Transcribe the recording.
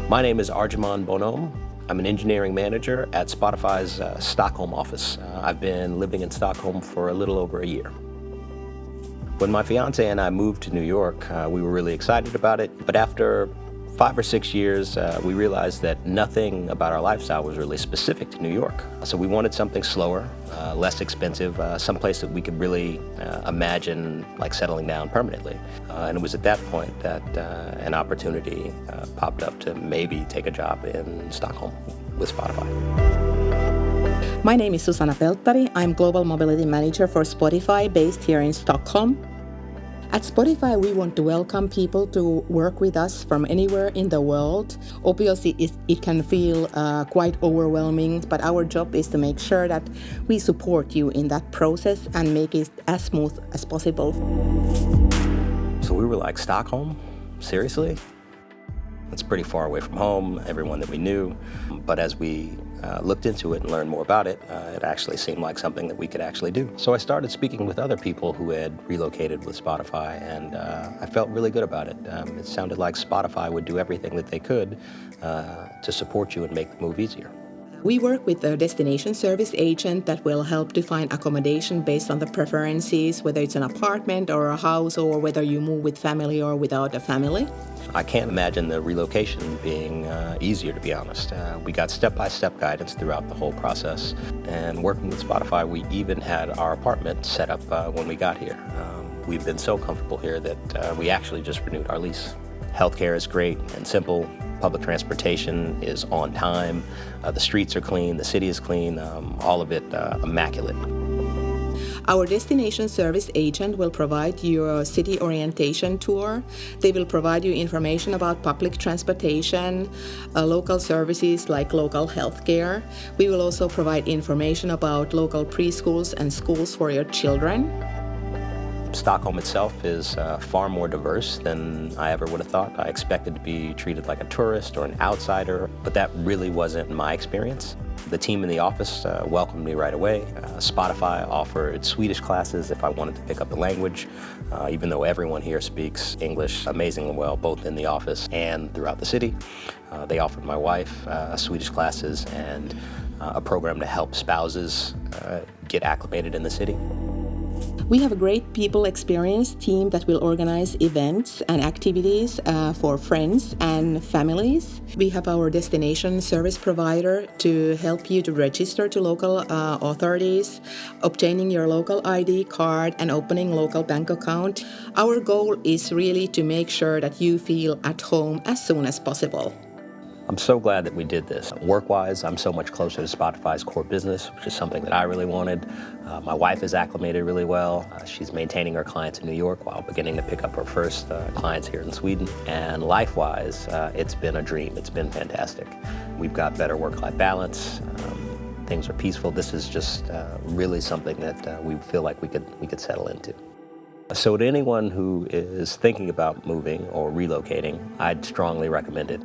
My name is Arjumand. I'm an engineering manager at Spotify's Stockholm office. I've been living in Stockholm for a little over a year. When my fiance and I moved to New York, we were really excited about it, but after 5 or 6 years, we realized that nothing about our lifestyle was really specific to New York. So we wanted something slower, less expensive, someplace that we could really imagine like settling down permanently. And it was at that point that an opportunity popped up to maybe take a job in Stockholm with Spotify. My name is Susanna Pelttari. I'm Global Mobility Manager for Spotify based here in Stockholm. At Spotify, we want to welcome people to work with us from anywhere in the world. Obviously, it can feel quite overwhelming, but our job is to make sure that we support you in that process and make it as smooth as possible. So we were like, Stockholm? Seriously? It's pretty far away from home, everyone that we knew. But as we looked into it and learned more about it, it actually seemed like something that we could actually do. So I started speaking with other people who had relocated with Spotify, and I felt really good about it. It sounded like Spotify would do everything that they could to support you and make the move easier. We work with a destination service agent that will help to find accommodation based on the preferences, whether it's an apartment or a house, or whether you move with family or without a family. I can't imagine the relocation being easier, to be honest. We got step-by-step guidance throughout the whole process. And working with Spotify, we even had our apartment set up when we got here. We've been so comfortable here that we actually just renewed our lease. Healthcare is great and simple. Public transportation is on time. The streets are clean, the city is clean, all of it immaculate. Our destination service agent will provide you a city orientation tour. They will provide you information about public transportation, local services like local healthcare. We will also provide information about local preschools and schools for your children. Stockholm itself is far more diverse than I ever would have thought. I expected to be treated like a tourist or an outsider, but that really wasn't my experience. The team in the office welcomed me right away. Spotify offered Swedish classes if I wanted to pick up the language, even though everyone here speaks English amazingly well, both in the office and throughout the city. They offered my wife Swedish classes and a program to help spouses get acclimated in the city. We have a great people experience team that will organize events and activities for friends and families. We have our destination service provider to help you to register to local authorities, obtaining your local ID card and opening local bank account. Our goal is really to make sure that you feel at home as soon as possible. I'm so glad that we did this. Work-wise, I'm so much closer to Spotify's core business, which is something that I really wanted. My wife is acclimated really well. She's maintaining her clients in New York while beginning to pick up her first clients here in Sweden. And life-wise, it's been a dream. It's been fantastic. We've got better work-life balance. Things are peaceful. This is just really something that we feel like we could settle into. So to anyone who is thinking about moving or relocating, I'd strongly recommend it.